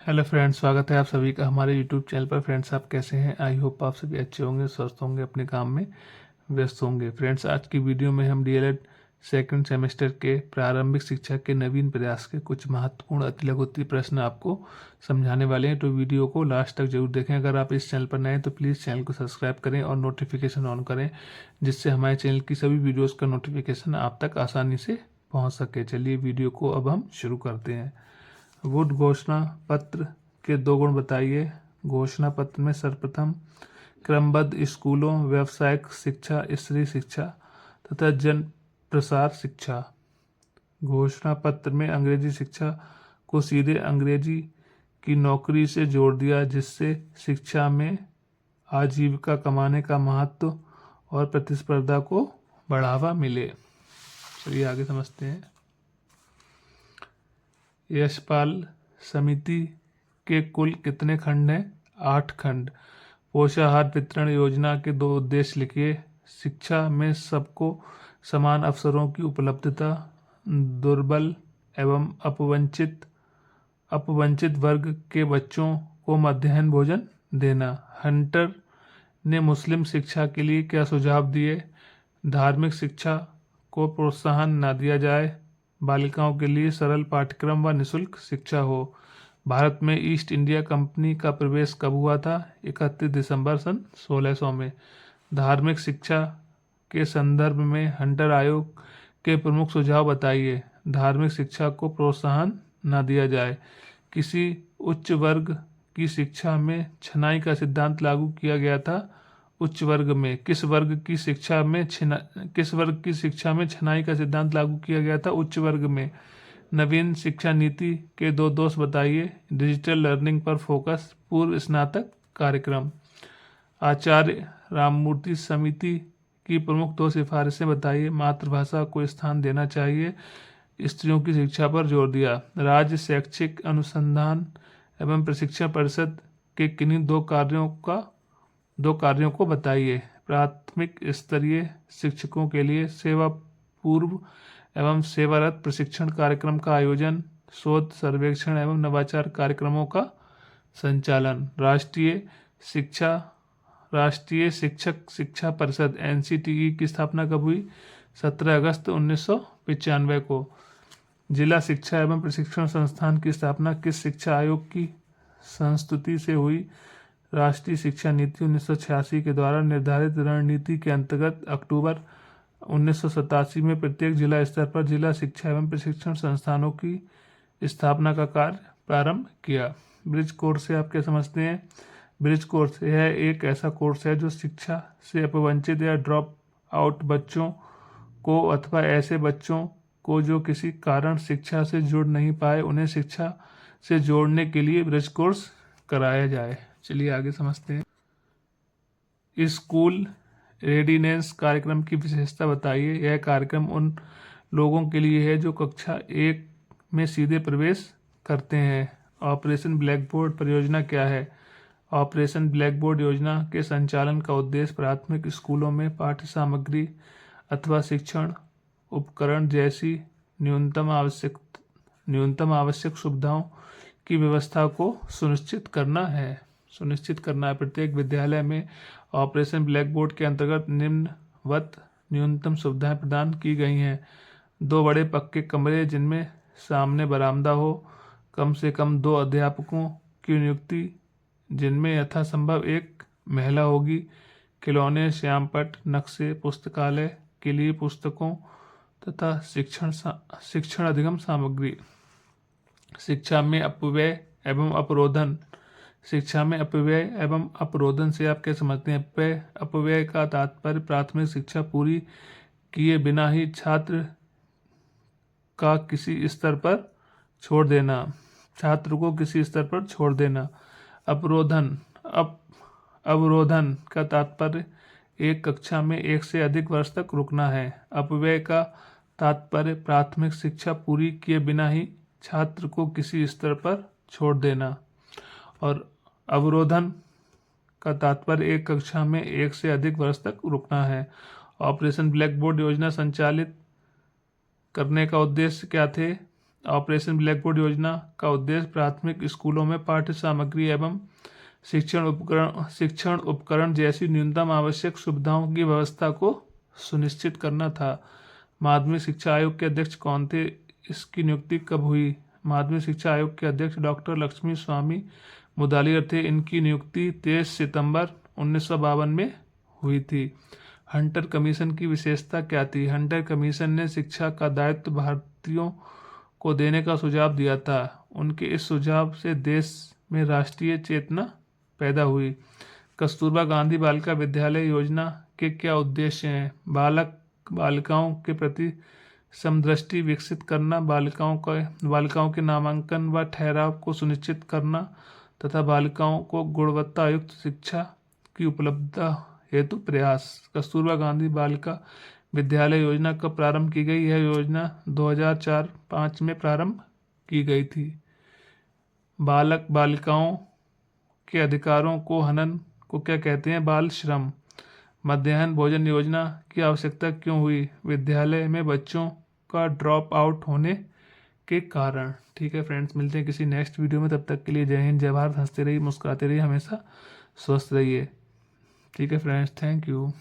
Hello friends, स्वागत है आप सभी का हमारे यूट्यूब चैनल पर। फ्रेंड्स, आप कैसे हैं? आई होप आप सभी अच्छे होंगे, स्वस्थ होंगे, अपने काम में व्यस्त होंगे। फ्रेंड्स, आज की वीडियो में हम डीएलएड सेकंड सेमेस्टर के प्रारंभिक शिक्षा के नवीन प्रयास के कुछ महत्वपूर्ण अति लघु उत्तरीय प्रश्न आपको समझाने वाले हैं। तो वीडियो को लास्ट तक जरूर देखें। अगर आप इस चैनल पर नए हैं तो प्लीज़ चैनल को सब्सक्राइब करें और नोटिफिकेशन ऑन करें, जिससे हमारे चैनल की सभी वीडियोज़ का नोटिफिकेशन आप तक आसानी से पहुँच सके। चलिए वीडियो को अब हम शुरू करते हैं। वुड घोषणा पत्र के दो गुण बताइए। घोषणा पत्र में सर्वप्रथम क्रमबद्ध स्कूलों, व्यावसायिक शिक्षा, स्त्री शिक्षा तथा जन प्रसार शिक्षा। घोषणा पत्र में अंग्रेजी शिक्षा को सीधे अंग्रेजी की नौकरी से जोड़ दिया, जिससे शिक्षा में आजीविका कमाने का महत्व और प्रतिस्पर्धा को बढ़ावा मिले। चलिए आगे समझते हैं। यशपाल समिति के कुल कितने खंड हैं? 8 खंड। पोषाहार वितरण योजना के 2 उद्देश्य लिखिए। शिक्षा में सबको समान अवसरों की उपलब्धता, दुर्बल एवं अपवंचित वर्ग के बच्चों को मध्याह्न भोजन देना। हंटर ने मुस्लिम शिक्षा के लिए क्या सुझाव दिए? धार्मिक शिक्षा को प्रोत्साहन न दिया जाए, बालिकाओं के लिए सरल पाठ्यक्रम व निःशुल्क शिक्षा हो। भारत में ईस्ट इंडिया कंपनी का प्रवेश कब हुआ था? 31 दिसंबर सन 1600 में। धार्मिक शिक्षा के संदर्भ में हंटर आयोग के प्रमुख सुझाव बताइए। धार्मिक शिक्षा को प्रोत्साहन न दिया जाए। किसी उच्च वर्ग की शिक्षा में छनाई का सिद्धांत लागू किया गया था? उच्च वर्ग में। किस वर्ग की शिक्षा में छनाई का सिद्धांत लागू किया गया था? उच्च वर्ग में। नवीन शिक्षा नीति के 2 दोष बताइए। डिजिटल लर्निंग पर फोकस, पूर्व स्नातक कार्यक्रम। आचार्य राममूर्ति समिति की प्रमुख 2 सिफारिशें बताइए। मातृभाषा को स्थान देना चाहिए, स्त्रियों की शिक्षा पर जोर दिया। राज्य शैक्षिक अनुसंधान एवं प्रशिक्षण परिषद के किन्हीं 2 कार्यों को बताइए। प्राथमिक स्तरीय शिक्षकों के लिए सेवा पूर्व एवं सेवारत प्रशिक्षण कार्यक्रम का आयोजन, शोध सर्वेक्षण एवं नवाचार कार्यक्रमों का संचालन। राष्ट्रीय शिक्षक शिक्षा परिषद NCTE की स्थापना कब हुई? 17 अगस्त 1995 को। जिला शिक्षा एवं प्रशिक्षण संस्थान की स्थापना किस शिक्षा आयोग की संस्तुति से हुई? राष्ट्रीय शिक्षा नीति 1986 के द्वारा निर्धारित रणनीति के अंतर्गत अक्टूबर 1987 में प्रत्येक जिला स्तर पर जिला शिक्षा एवं प्रशिक्षण संस्थानों की स्थापना का कार्य प्रारंभ किया। ब्रिज कोर्स से आप क्या समझते हैं? ब्रिज कोर्स यह एक ऐसा कोर्स है जो शिक्षा से अपवंचित या ड्रॉप आउट बच्चों को अथवा ऐसे बच्चों को जो किसी कारण शिक्षा से जुड़ नहीं पाए, उन्हें शिक्षा से जोड़ने के लिए ब्रिज कोर्स कराया जाए। चलिए आगे समझते हैं। स्कूल रेडिनेस कार्यक्रम की विशेषता बताइए। यह कार्यक्रम उन लोगों के लिए है जो कक्षा 1 में सीधे प्रवेश करते हैं। ऑपरेशन ब्लैक बोर्ड परियोजना क्या है? ऑपरेशन ब्लैक बोर्ड योजना के संचालन का उद्देश्य प्राथमिक स्कूलों में पाठ्य सामग्री अथवा शिक्षण उपकरण जैसी न्यूनतम आवश्यक सुविधाओं की व्यवस्था को सुनिश्चित करना है। प्रत्येक विद्यालय में ऑपरेशन ब्लैक बोर्ड के अंतर्गत निम्नवत न्यूनतम सुविधाएं प्रदान की गई हैं। 2 बड़े पक्के कमरे जिनमें सामने बरामदा हो, कम से कम 2 अध्यापकों की नियुक्ति जिनमें यथासंभव 1 महिला होगी, खिलौने, श्यामपट्ट, नक्शे, पुस्तकालय के लिए पुस्तकों तथा शिक्षण अधिगम सामग्री। शिक्षा में अपव्यय एवं अपरोधन से आप क्या समझते हैं? अपव्यय का तात्पर्य प्राथमिक शिक्षा पूरी किए बिना ही छात्र को किसी स्तर पर छोड़ देना। अवरोधन का तात्पर्य एक कक्षा में 1 से अधिक वर्ष तक रुकना है। अपव्यय का तात्पर्य प्राथमिक शिक्षा पूरी किए बिना ही छात्र को किसी स्तर पर छोड़ देना। और अवरोधन का तात्पर्य एक कक्षा में 1 से अधिक वर्ष तक रुकना है। ऑपरेशन ब्लैक बोर्ड योजना संचालित करने का उद्देश्य क्या थे? ऑपरेशन ब्लैक बोर्ड योजना का उद्देश्य प्राथमिक स्कूलों में पाठ्य सामग्री एवं शिक्षण उपकरण जैसी न्यूनतम आवश्यक सुविधाओं की व्यवस्था को सुनिश्चित करना था। माध्यमिक शिक्षा आयोग के अध्यक्ष कौन थे? इसकी नियुक्ति कब हुई? माध्यमिक शिक्षा आयोग के अध्यक्ष डॉक्टर लक्ष्मी स्वामी मुदालियर थे। इनकी नियुक्ति 23 सितंबर 1952 में हुई थी। हंटर कमीशन की विशेषता क्या थी? हंटर कमीशन ने शिक्षा का दायित्व भारतीयों को देने का सुझाव दिया था। उनके इस सुझाव से देश में राष्ट्रीय चेतना पैदा हुई। कस्तूरबा गांधी बालिका विद्यालय योजना के क्या उद्देश्य हैं? बालिकाओं के प्रति समदृष्टि विकसित करना, बालिकाओं के नामांकन व ठहराव को सुनिश्चित करना तथा बालिकाओं को गुणवत्ता युक्त शिक्षा की उपलब्धता हेतु प्रयास। कस्तूरबा गांधी बालिका विद्यालय योजना कब प्रारंभ की गई? यह योजना 2004-05 में प्रारंभ की गई थी। बालिकाओं के अधिकारों को हनन को क्या कहते हैं? बाल श्रम। मध्याह्न भोजन योजना की आवश्यकता क्यों हुई? विद्यालय में बच्चों का ड्रॉप आउट होने के कारण। ठीक है फ्रेंड्स, मिलते हैं किसी नेक्स्ट वीडियो में। तब तक के लिए जय हिंद, जय भारत। हंसते रहिए, मुस्कुराते रहिए, हमेशा स्वस्थ रहिए। ठीक है फ्रेंड्स, थैंक यू।